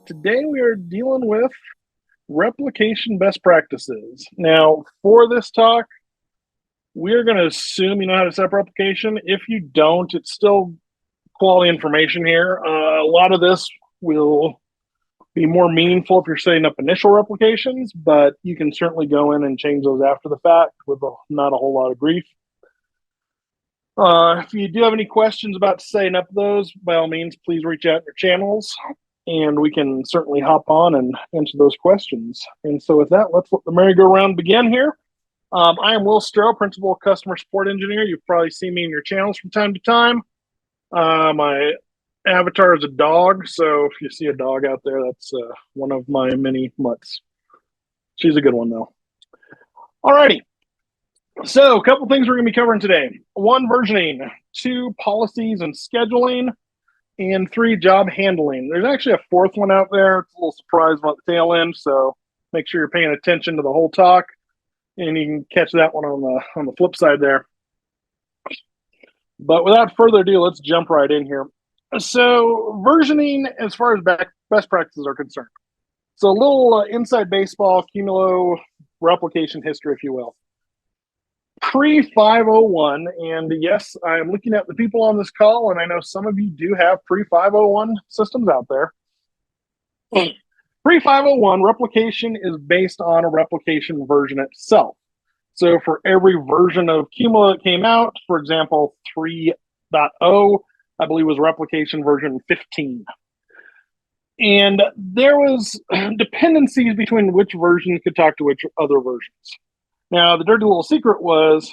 Today we are dealing with replication best practices. Now, for this talk, we're going to assume you know how to set up replication. If you don't, it's still quality information here. A lot of this will be more meaningful if you're setting up initial replications, but you can certainly go in and change those after the fact with not a whole lot of grief. If you do have any questions about setting up those, by all means, please reach out in your channels, and we can certainly hop on and answer those questions. And so with that, let's let the merry-go-round begin here. I am Will Stroh, Principal Customer Support Engineer. You've probably seen me in your channels from time to time. My avatar is a dog, so if you see a dog out there, that's one of my many mutts. She's a good one, though. Alrighty. So a couple things we're going to be covering today. 1, versioning. 2, policies and scheduling. And 3, job handling. There's actually a 4th one out there. It's a little surprise about the tail end, so make sure you're paying attention to the whole talk, and you can catch that one on the flip side there. But without further ado, let's jump right in here. So versioning, as far as best practices are concerned. So a little inside baseball, Qumulo replication history, if you will. Pre-501, and yes, I am looking at the people on this call, and I know some of you do have pre-501 systems out there. Pre-501 replication is based on a replication version itself. So for every version of Qumulo that came out, for example, 3.0, I believe was replication version 15. And there was dependencies between which version could talk to which other versions. Now, the dirty little secret was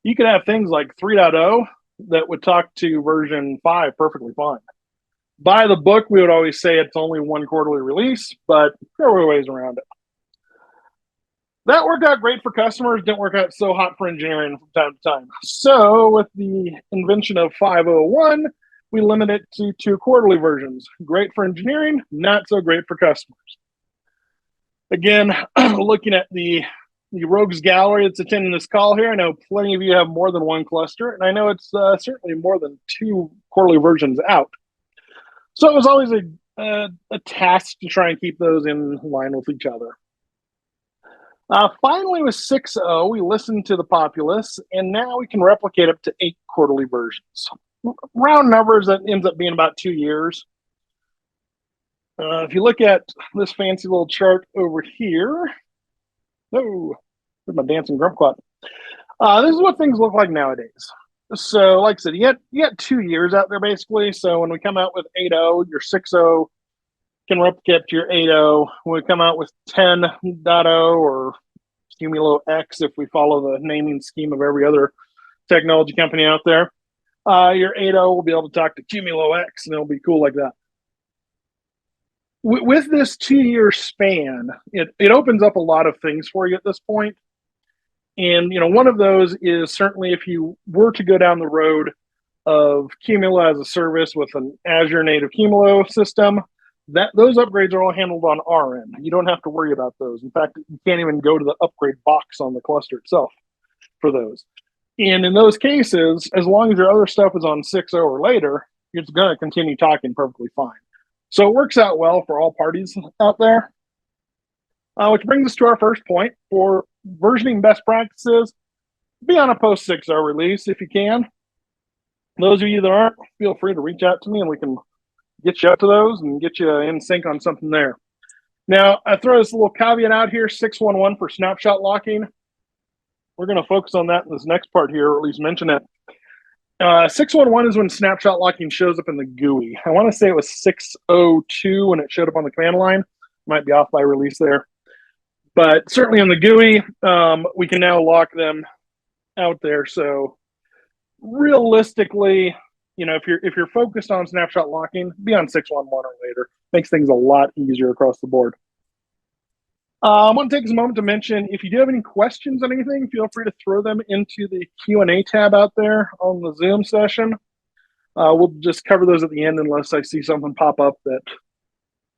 you could have things like 3.0 that would talk to version 5 perfectly fine. By the book, we would always say it's only 1 quarterly release, but there were ways around it. That worked out great for customers, didn't work out so hot for engineering from time to time. So with the invention of 501, we limit it to 2 quarterly versions. Great for engineering, not so great for customers. Again, looking at the rogues gallery that's attending this call here, I know plenty of you have more than 1 cluster, and I know it's certainly more than 2 quarterly versions out. So it was always a task to try and keep those in line with each other. Finally, with 6.0, we listened to the populace, and now we can replicate up to 8 quarterly versions. Round numbers, that ends up being about 2 years. If you look at this fancy little chart over here, oh, there's my dancing grumquat. This is what things look like nowadays. So, like I said, you got 2 years out there basically. So when we come out with 8.0, your 6.0 can replicate to your 8.0. When we come out with 10.0 or Qumulo X, if we follow the naming scheme of every other technology company out there, your 8.0 will be able to talk to Qumulo X, and it'll be cool like that. With this 2-year span, it opens up a lot of things for you at this point. And, you know, one of those is certainly if you were to go down the road of Qumulo as a service with an Azure native Qumulo system, those upgrades are all handled on our end. You don't have to worry about those. In fact, you can't even go to the upgrade box on the cluster itself for those. And in those cases, as long as your other stuff is on 6.0 or later, it's going to continue talking perfectly fine. So it works out well for all parties out there. Which brings us to our first point. For versioning best practices, be on a post 6.0 release if you can. Those of you that aren't, feel free to reach out to me and we can get you up to those and get you in sync on something there. Now, I throw this little caveat out here, 6.1.1 for snapshot locking. We're going to focus on that in this next part here, or at least mention it. 6.1.1 is when snapshot locking shows up in the GUI. I want to say it was 6.0.2 when it showed up on the command line. Might be off by release there. But certainly in the GUI, we can now lock them out there. So realistically, you know, if you're focused on snapshot locking, be on 6.1.1 or later. Makes things a lot easier across the board. I want to take a moment to mention, if you do have any questions on anything, feel free to throw them into the Q&A tab out there on the Zoom session. We'll just cover those at the end unless I see something pop up that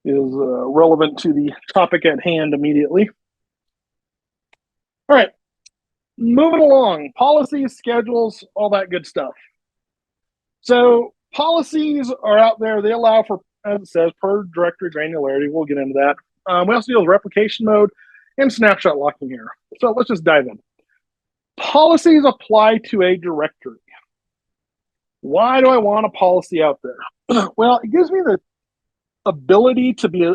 is relevant to the topic at hand immediately. All right, moving along, policies, schedules, all that good stuff. So policies are out there. They allow for as it says, per directory granularity. We'll get into that. We also deal with replication mode and snapshot locking here. So let's just dive in. Policies apply to a directory. Why do I want a policy out there? Well, it gives me the ability to be,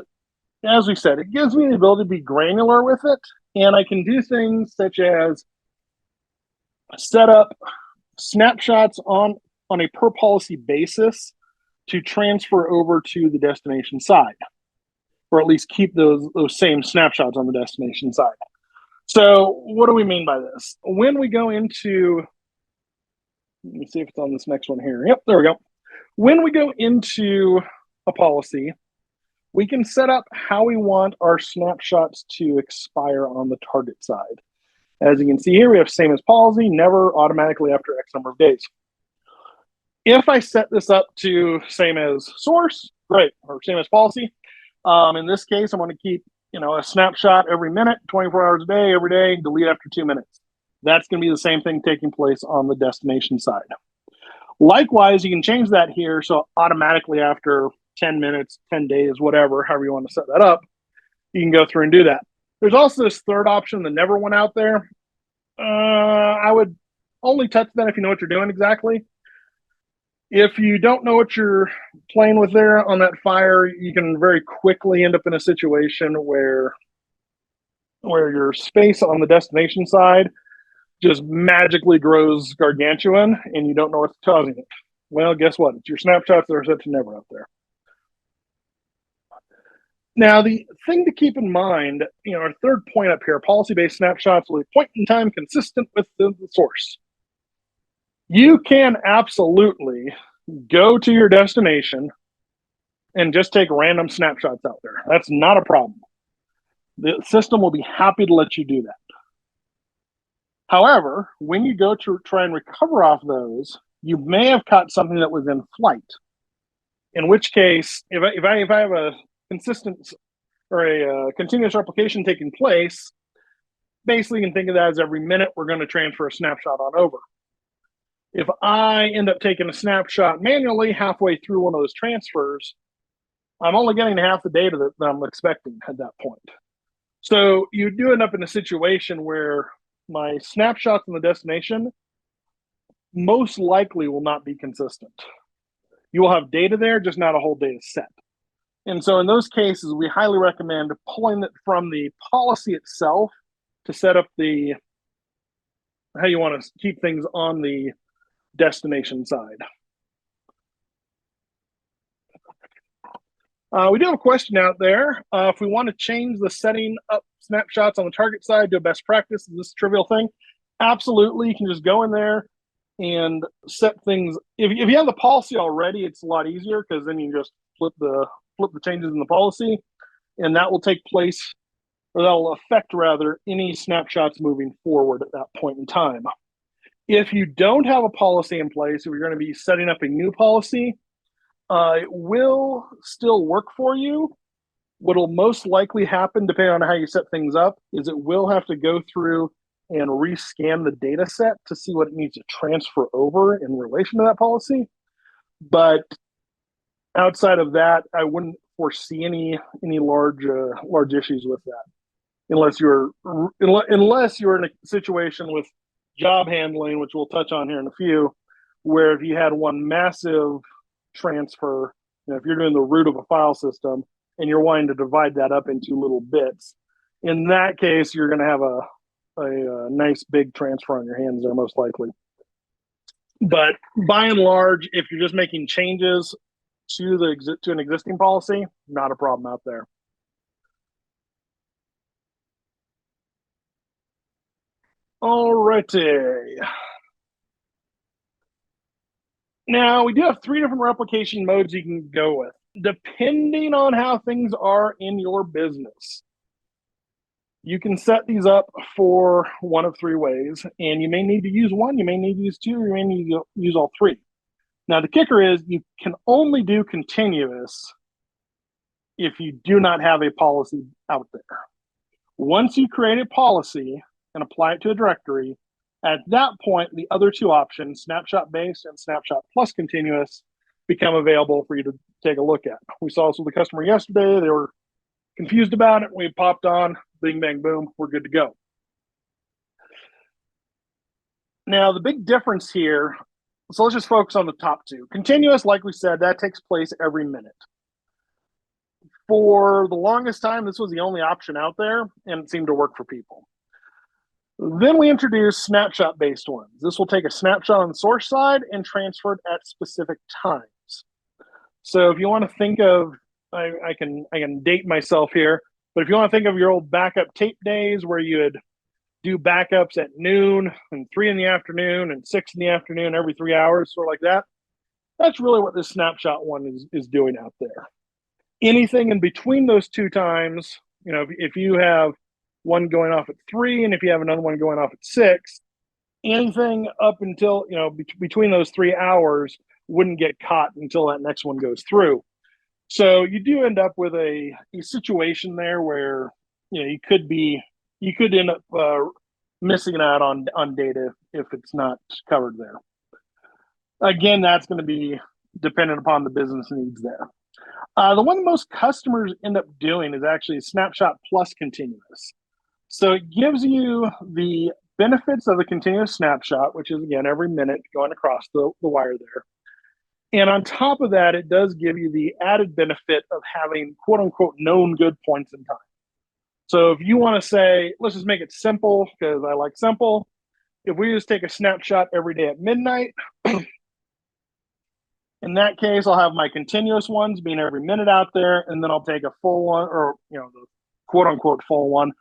as we said, it gives me the ability to be granular with it. And I can do things such as set up snapshots on a per policy basis to transfer over to the destination side, or at least keep those same snapshots on the destination side. So what do we mean by this? When we go into, let me see if it's on this next one here. Yep, there we go. When we go into a policy, we can set up how we want our snapshots to expire on the target side. As you can see here, we have same as policy, never automatically after X number of days. If I set this up to same as source, great, or same as policy. In this case, I'm going to keep a snapshot every minute, 24 hours a day, every day, delete after 2 minutes. That's going to be the same thing taking place on the destination side. Likewise, you can change that here, so automatically after 10 minutes, 10 days, whatever, however you want to set that up, you can go through and do that. There's also this third option that never went out there. I would only touch that if you know what you're doing exactly. If you don't know what you're playing with there on that fire, you can very quickly end up in a situation where your space on the destination side just magically grows gargantuan and you don't know what's causing it. Well, guess what? It's your snapshots that are set to never out there. Now, the thing to keep in mind, our third point up here, policy-based snapshots will be point in time consistent with the source. You can absolutely go to your destination and just take random snapshots out there. That's not a problem. The system will be happy to let you do that. However, when you go to try and recover off those, you may have caught something that was in flight. In which case, if I have a consistent or a continuous replication taking place, basically you can think of that as every minute we're going to transfer a snapshot on over. If I end up taking a snapshot manually halfway through one of those transfers, I'm only getting half the data that I'm expecting at that point. So you do end up in a situation where my snapshots in the destination most likely will not be consistent. You will have data there, just not a whole data set. And so in those cases, we highly recommend pulling it from the policy itself to set up how you want to keep things on the destination side. We do have a question out there. If we want to change the setting up snapshots on the target side to a best practice, is this a trivial thing? Absolutely. You can just go in there and set things. If you have the policy already, it's a lot easier because then you can just flip the changes in the policy, and that will take place, or that will affect rather any snapshots moving forward at that point in time. If you don't have a policy in place, if you're going to be setting up a new policy, it will still work for you. What will most likely happen, depending on how you set things up, is it will have to go through and rescan the data set to see what it needs to transfer over in relation to that policy. But outside of that, I wouldn't foresee any large issues with that, unless you're in a situation with job handling, which we'll touch on here in a few, where if you had one massive transfer, if you're doing the root of a file system and you're wanting to divide that up into little bits, in that case, you're going to have a nice big transfer on your hands there, most likely. But by and large, if you're just making changes to an existing policy, not a problem out there. Alrighty. Now, we do have 3 different replication modes you can go with, depending on how things are in your business. You can set these up for one of 3 ways, and you may need to use 1, you may need to use 2, or you may need to use all 3. Now, the kicker is you can only do continuous if you do not have a policy out there. Once you create a policy and apply it to a directory, at that point, the other 2 options, snapshot based and snapshot plus continuous, become available for you to take a look at. We saw this with the customer yesterday. They were confused about it. We popped on, bing, bang, boom, we're good to go. Now, the big difference here, so let's just focus on the top two. Continuous, like we said, that takes place every minute. For the longest time, this was the only option out there, and it seemed to work for people. Then we introduced snapshot-based ones. This will take a snapshot on the source side and transfer it at specific times. So if you want to think of, I can date myself here, but if you want to think of your old backup tape days where you would do backups at noon and 3 in the afternoon and 6 in the afternoon every 3 hours, sort of like that, that's really what this snapshot one is doing out there. Anything in between those two times, if you have one going off at 3 and if you have another one going off at 6, anything up until, between those 3 hours wouldn't get caught until that next one goes through. So you do end up with a situation there where, you could end up missing out on data if it's not covered there. Again, that's going to be dependent upon the business needs there. The one most customers end up doing is actually Snapshot plus continuous. So it gives you the benefits of a continuous snapshot, which is, again, every minute going across the wire there. And on top of that, it does give you the added benefit of having quote unquote known good points in time. So if you want to say, let's just make it simple because I like simple. If we just take a snapshot every day at midnight, in that case, I'll have my continuous ones being every minute out there, and then I'll take a full one, or the quote unquote full one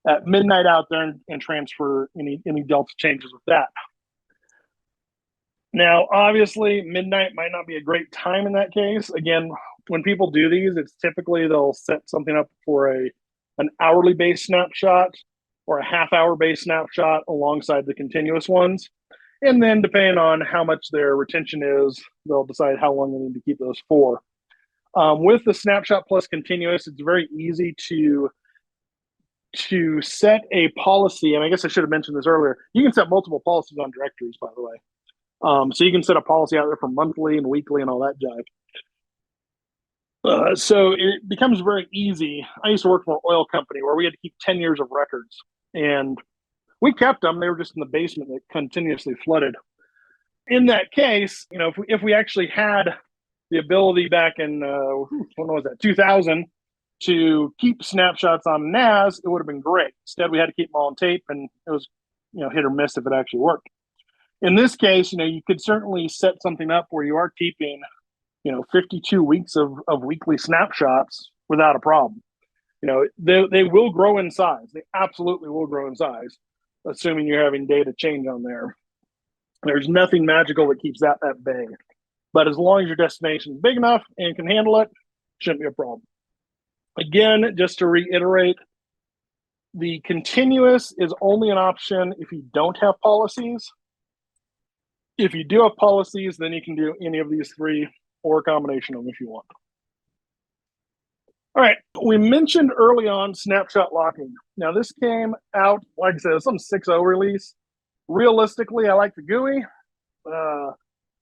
at midnight out there and transfer any delta changes with that. Now, obviously, midnight might not be a great time in that case. Again, when people do these, it's typically they'll set something up for an hourly based snapshot or a half-hour based snapshot alongside the continuous ones. And then depending on how much their retention is, they'll decide how long they need to keep those for. With the snapshot plus continuous, it's very easy to set a policy. And I guess I should have mentioned this earlier. You can set multiple policies on directories, by the way. So you can set a policy out there for monthly and weekly and all that jive. So it becomes very easy. I used to work for an oil company where we had to keep 10 years of records. And we kept them. They were just in the basement that continuously flooded. In that case, if we actually had the ability back in, when was that, 2000, to keep snapshots on NAS, it would have been great. Instead, we had to keep them all on tape, and it was, hit or miss if it actually worked. In this case, you could certainly set something up where you are keeping, 52 weeks of weekly snapshots without a problem. They will grow in size. They absolutely will grow in size, assuming you're having data change on there. There's nothing magical that keeps that big. But as long as your destination is big enough and can handle it, shouldn't be a problem. Again, just to reiterate, the continuous is only an option if you don't have policies. If you do have policies, then you can do any of these three or a combination of them if you want. All right, we mentioned early on Snapshot Locking. Now, this came out, like I said, some 6.0 release. Realistically, I like the GUI.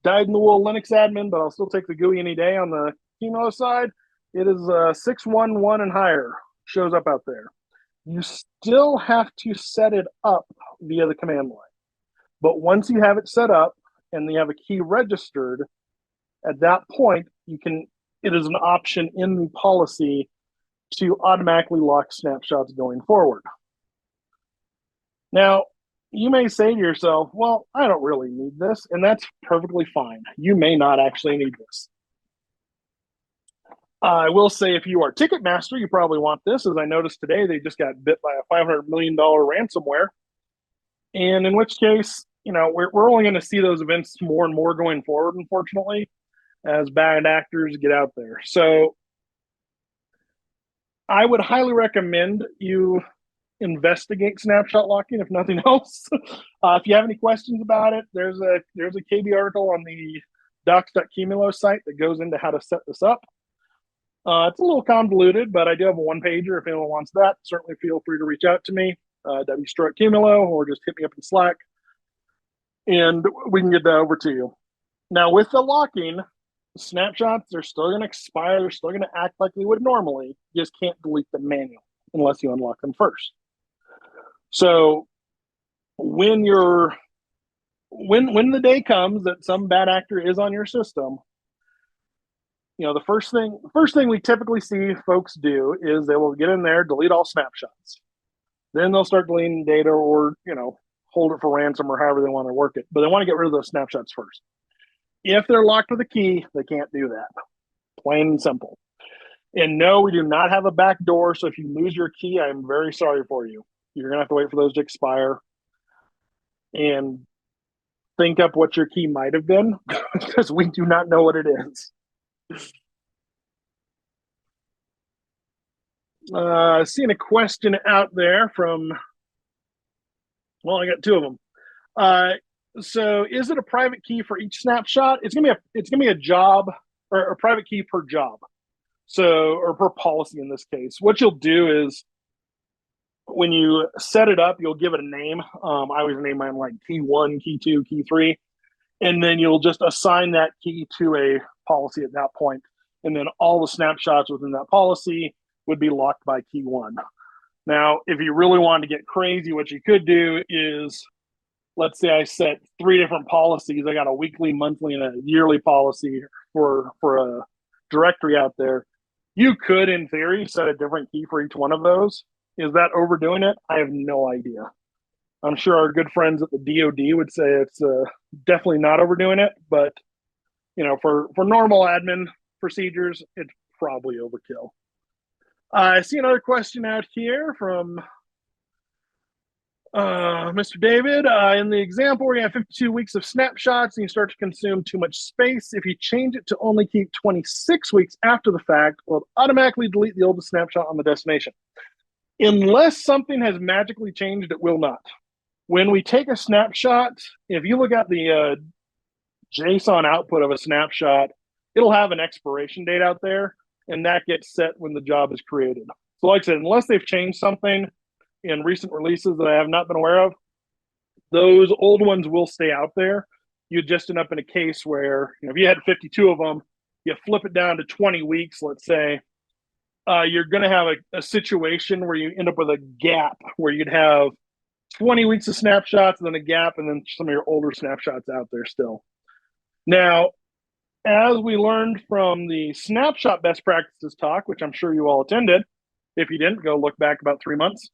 Dyed-in-the-wool Linux admin, but I'll still take the GUI any day on the Qumulo side. It is 6.1.1 and higher, shows up out there. You still have to set it up via the command line. But once you have it set up and you have a key registered, at that point, it is an option in the policy to automatically lock snapshots going forward. Now, you may say to yourself, well, I don't really need this, and that's perfectly fine. You may not actually need this. I will say if you are Ticketmaster, you probably want this. As I noticed today, they just got bit by a $500 million ransomware. And in which case, we're only going to see those events more and more going forward, unfortunately, as bad actors get out there. So I would highly recommend you investigate snapshot locking, if nothing else. If you have any questions about it, there's a KB article on the docs.qumulo site that goes into how to set this up. It's a little convoluted, but I do have a one-pager. If anyone wants that, certainly feel free to reach out to me, wstro@qumulo, or just hit me up in Slack, and we can get that over to you. Now, with the locking, snapshots, they're still going to expire. They're still going to act like they would normally. You just can't delete them manually unless you unlock them first. So when when the day comes that some bad actor is on your system, the first thing we typically see folks do is they will get in there, delete all snapshots. Then they'll start deleting data, or hold it for ransom, or however they want to work it. But they want to get rid of those snapshots first. If they're locked with a key, they can't do that. Plain and simple. And no, we do not have a back door. So if you lose your key, I'm very sorry for you. You're going to have to wait for those to expire and think up what your key might have been, because we do not know what it is. Seeing a question out there from, well, I got two of them. So is it a private key for each snapshot? It's gonna be a job, or a private key per job. So, or per policy in this case. What you'll do is, when you set it up, you'll give it a name. I always name mine like key 1, key 2, key 3. And then you'll just assign that key to a policy at that point. And then all the snapshots within that policy would be locked by key 1. Now, if you really wanted to get crazy, what you could do is, let's say I set 3 different policies. I got a weekly, monthly, and a yearly policy for a directory out there. You could, in theory, set a different key for each one of those. Is that overdoing it? I have no idea. I'm sure our good friends at the DoD would say it's definitely not overdoing it, but for normal admin procedures, it's probably overkill. I see another question out here from Mr. David. In the example where you have 52 weeks of snapshots and you start to consume too much space, if you change it to only keep 26 weeks after the fact, will it automatically delete the oldest snapshot on the destination? Unless something has magically changed, it will not. When we take a snapshot, if you look at the JSON output of a snapshot, it'll have an expiration date out there, and that gets set when the job is created. So like I said, unless they've changed something in recent releases that I have not been aware of, those old ones will stay out there. You just end up in a case where, if you had 52 of them, you flip it down to 20 weeks, let's say, you're going to have a situation where you end up with a gap where you'd have 20 weeks of snapshots and then a gap, and then some of your older snapshots out there still. Now, as we learned from the snapshot best practices talk, which I'm sure you all attended, if you didn't, go look back about 3 months.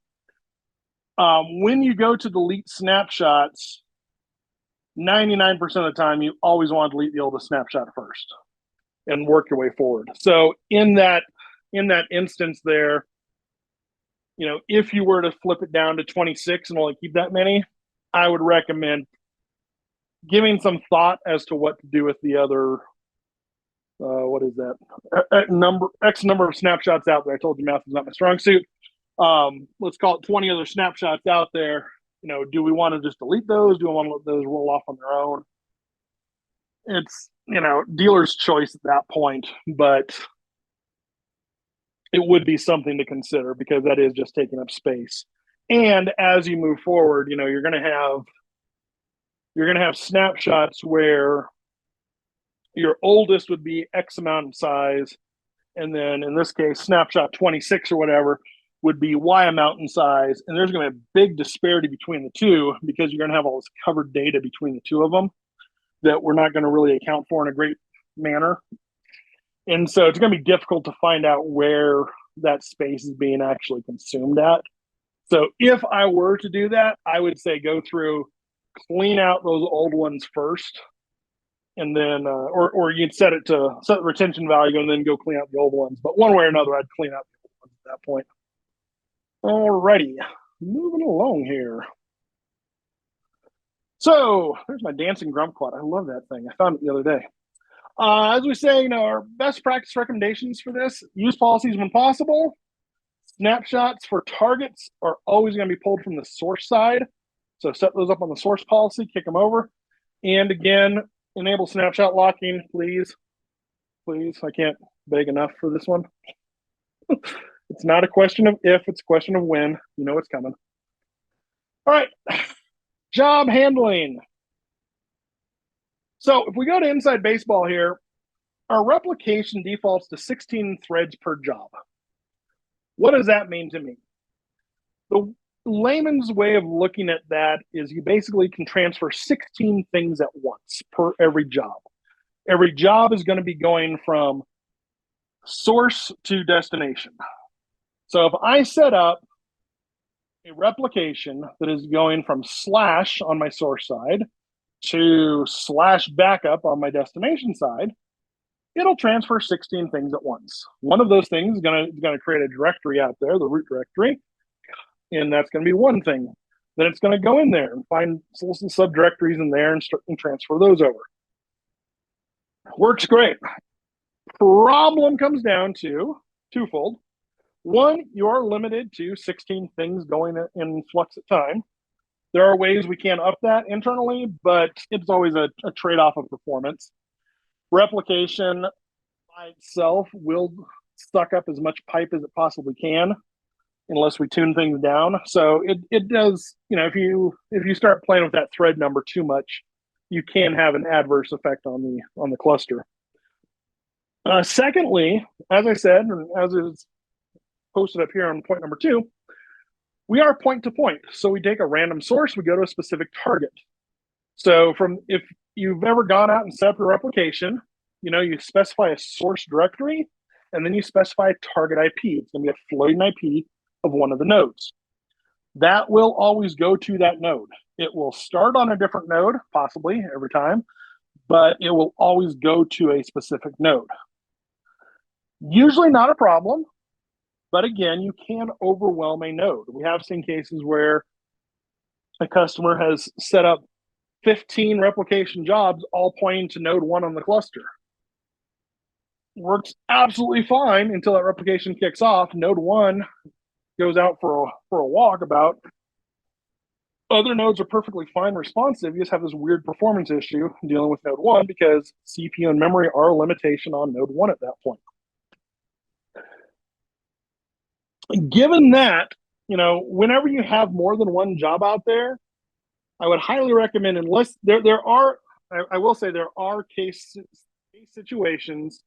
When you go to delete snapshots, 99% of the time, you always want to delete the oldest snapshot first and work your way forward. So in that instance there, if you were to flip it down to 26 and only keep that many, I would recommend giving some thought as to what to do with the other, what is that? X number of snapshots out there. I told you math is not my strong suit. Let's call it 20 other snapshots out there. Do we want to just delete those? Do we want to let those roll off on their own? It's, dealer's choice at that point, but it would be something to consider because that is just taking up space. And as you move forward, you're going to have snapshots where your oldest would be X amount of size, and then in this case, snapshot 26 or whatever would be Y amount in size, and there's going to be a big disparity between the two because you're going to have all this covered data between the two of them that we're not going to really account for in a great manner. And so it's going to be difficult to find out where that space is being actually consumed at. So if I were to do that, I would say go through, clean out those old ones first, and then, or you'd set the retention value and then go clean out the old ones. But one way or another, I'd clean out the old ones at that point. Alrighty, moving along here. So there's my dancing grumquat. I love that thing. I found it the other day. As we say, our best practice recommendations for this: use policies when possible. Snapshots for targets are always going to be pulled from the source side. So set those up on the source policy, kick them over. And again, enable snapshot locking, please. Please, I can't beg enough for this one. It's not a question of if, it's a question of when. It's coming. All right, job handling. So if we go to Inside Baseball here, our replication defaults to 16 threads per job. What does that mean to me? The layman's way of looking at that is you basically can transfer 16 things at once per every job. Every job is going to be going from source to destination. So if I set up a replication that is going from slash on my source side to slash backup on my destination side, it'll transfer 16 things at once. One of those things is going to create a directory out there, the root directory, and that's going to be one thing. Then it's going to go in there and find some subdirectories in there and transfer those over. Works great. Problem comes down to twofold. One, you are limited to 16 things going in flux at a time. There are ways we can up that internally, but it's always a trade-off of performance. Replication by itself will suck up as much pipe as it possibly can unless we tune things down. So it does, if you start playing with that thread number too much, you can have an adverse effect on the cluster. Secondly, as I said, and as is posted up here on point number 2, we are point to point. So we take a random source, we go to a specific target. So if you've ever gone out and set up your replication, you specify a source directory, and then you specify a target IP. It's going to be a floating IP of one of the nodes. That will always go to that node. It will start on a different node, possibly every time, but it will always go to a specific node. Usually not a problem, but again, you can overwhelm a node. We have seen cases where a customer has set up 15 replication jobs all pointing to node 1 on the cluster. Works absolutely fine until that replication kicks off. Node 1 goes out for a walkabout. Other nodes are perfectly fine, responsive. You just have this weird performance issue dealing with node 1 because CPU and memory are a limitation on node 1 at that point. Given that, whenever you have more than one job out there, I would highly recommend, unless I will say there are case situations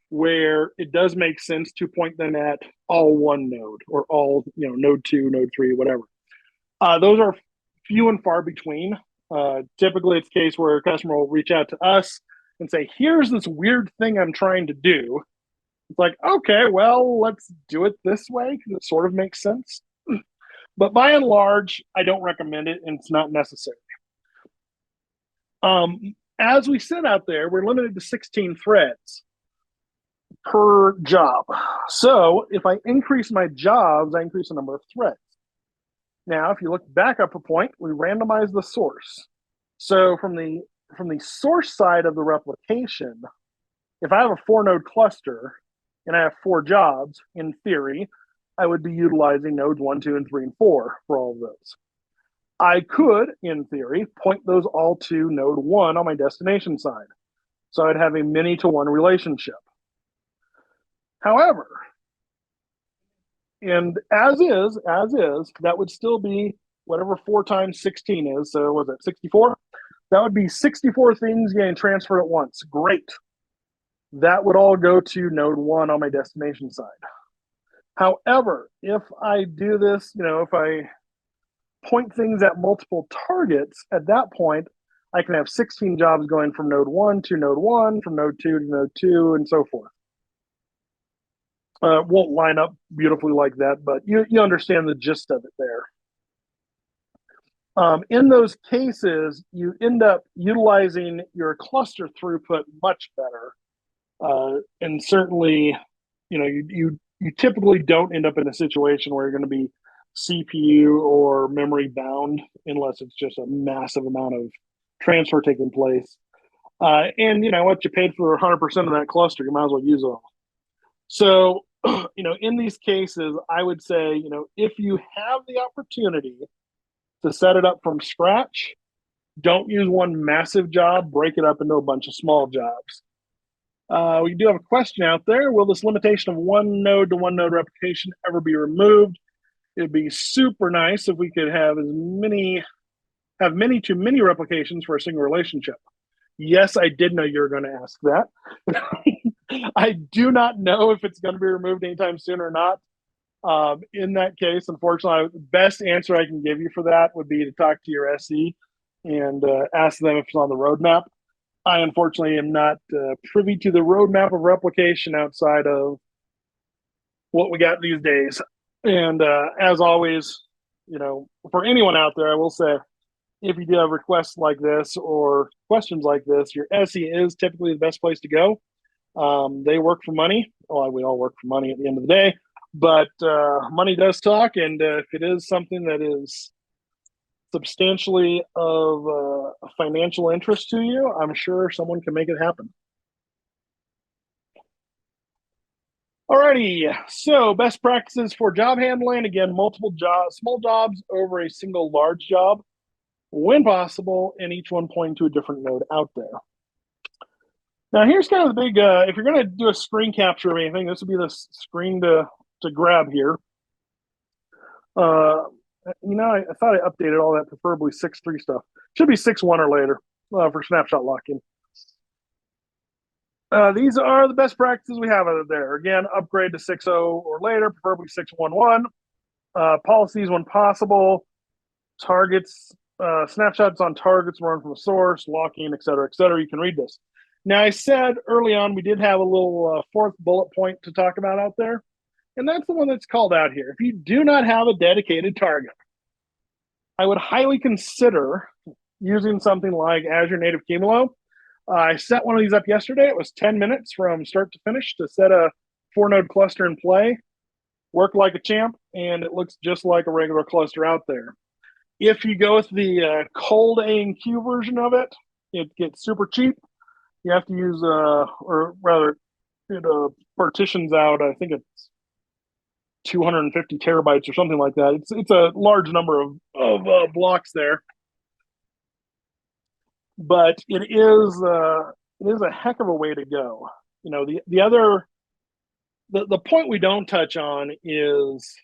where it does make sense to point them at all one node or all, node 2, node 3, whatever. Those are few and far between. Typically, it's a case where a customer will reach out to us and say, here's this weird thing I'm trying to do. It's like, okay, well, let's do it this way because it sort of makes sense. But by and large, I don't recommend it, and it's not necessary. As we sit out there, we're limited to 16 threads per job. So if I increase my jobs, I increase the number of threads. Now, if you look back up a point, we randomize the source. So from the source side of the replication, if I have a 4-node cluster and I have 4 jobs, in theory, I would be utilizing nodes 1, 2, and 3, and 4 for all of those. I could, in theory, point those all to node 1 on my destination side. So I'd have a many-to-one relationship. However, and as is, that would still be whatever 4 times 16 is. So was it 64? That would be 64 things getting transferred at once. Great. That would all go to node 1 on my destination side. However, if I do this, if I point things at multiple targets, at that point, I can have 16 jobs going from node 1 to node 1, from node 2 to node 2, and so forth. Won't line up beautifully like that, but you understand the gist of it there. In those cases, you end up utilizing your cluster throughput much better. And certainly, you typically don't end up in a situation where you're going to be CPU or memory bound unless it's just a massive amount of transfer taking place. And what you paid for 100% of that cluster, you might as well use it all. So, in these cases, I would say, if you have the opportunity to set it up from scratch, don't use one massive job, break it up into a bunch of small jobs. We do have a question out there. Will this limitation of one node to one node replication ever be removed? It'd be super nice if we could have many to many replications for a single relationship. Yes, I did know you were going to ask that. I do not know if it's going to be removed anytime soon or not. In that case, unfortunately, the best answer I can give you for that would be to talk to your SE and ask them if it's on the roadmap. I unfortunately am not privy to the roadmap of replication outside of what we got these days. And as always, for anyone out there, I will say, if you do have requests like this or questions like this, your SE is typically the best place to go. They work for money. Well, we all work for money at the end of the day, but money does talk. And if it is something that is substantially of financial interest to you, I'm sure someone can make it happen. Alrighty, so best practices for job handling. Again, multiple jobs, small jobs over a single large job when possible, and each one pointing to a different node out there. Now, here's kind of the big, if you're going to do a screen capture of anything, this would be the screen to grab here. I thought I updated all that, preferably 6.3 stuff. Should be 6.1 or later for snapshot locking. These are the best practices we have out there. Again, upgrade to 6.0 or later, preferably 6.1.1. Policies when possible. Targets, snapshots on targets run from a source, locking, et cetera, et cetera. You can read this. Now, I said early on we did have a little fourth bullet point to talk about out there, and that's the one that's called out here. If you do not have a dedicated target, I would highly consider using something like Azure Native Qumulo. I set one of these up yesterday. It was 10 minutes from start to finish to set a 4-node cluster in play. Worked like a champ, and it looks just like a regular cluster out there. If you go with the cold A&Q version of it, it gets super cheap. You have to use, or rather, it partitions out, I think it's 250 terabytes or something like that. It's a large number of blocks there. But it is a heck of a way to go. The point we don't touch on is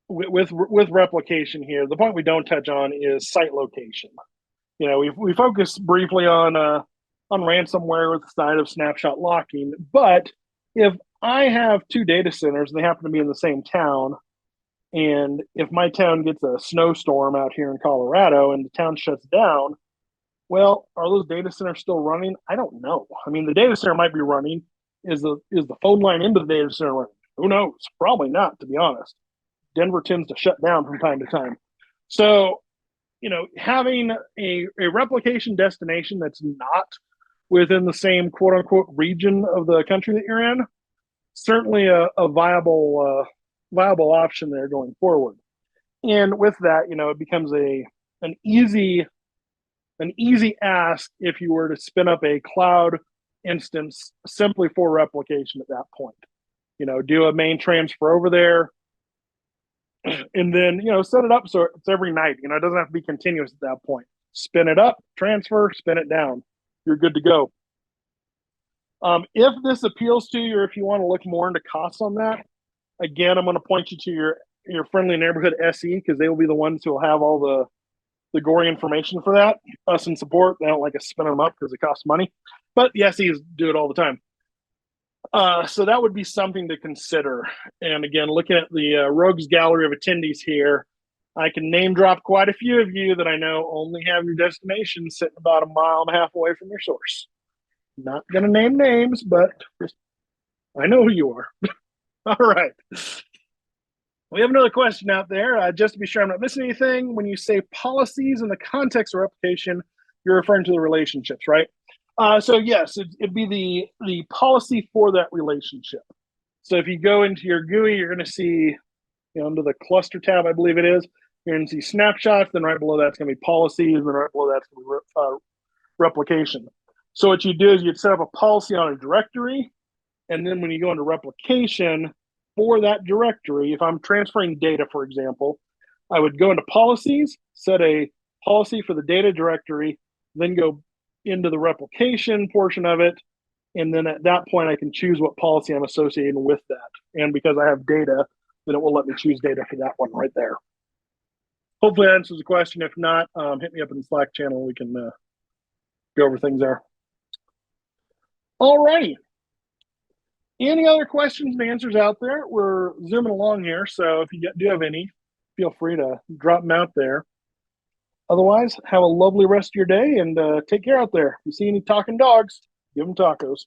with replication here. The point we don't touch on is site location. We focus briefly on ransomware with the side of snapshot locking, but if I have two data centers and they happen to be in the same town, and if my town gets a snowstorm out here in Colorado and the town shuts down, well, are those data centers still running? I don't know. I mean, the data center might be running. Is the phone line into the data center running? Who knows? Probably not, to be honest. Denver tends to shut down from time to time. So, having a replication destination that's not within the same quote unquote region of the country that you're in, certainly a viable option there going forward. And with that, it becomes an easy ask if you were to spin up a cloud instance simply for replication at that point. Do a main transfer over there, and then set it up so it's every night. It doesn't have to be continuous at that point. Spin it up, transfer, spin it down. You're good to go. If this appeals to you, or if you want to look more into costs on that, again, I'm going to point you to your friendly neighborhood SE, because they will be the ones who will have all the gory information for that. Us in support, they don't like us spinning them up because it costs money, but the SEs do it all the time. So that would be something to consider. And again, looking at the rogues gallery of attendees here, I can name drop quite a few of you that I know only have your destination sitting about 1.5 miles away from your source. Not going to name names, but I know who you are. All right. We have another question out there. Just to be sure I'm not missing anything, when you say policies in the context of replication, you're referring to the relationships, right? So yes, it'd be the policy for that relationship. So if you go into your GUI, you're going to see, under the cluster tab, I believe it is, you're going to see snapshots. Then right below that's going to be policies, and then right below that's going to be replication. So what you do is you'd set up a policy on a directory, and then when you go into replication for that directory, if I'm transferring data, for example, I would go into policies, set a policy for the data directory, then go into the replication portion of it, and then at that point I can choose what policy I'm associating with that. And because I have data, then it will let me choose data for that one right there. Hopefully that answers the question. If not, hit me up in the Slack channel. We can go over things there. All righty. Any other questions and answers out there? We're zooming along here, so if you do have any, feel free to drop them out there. Otherwise, have a lovely rest of your day and take care out there. If you see any talking dogs, give them tacos.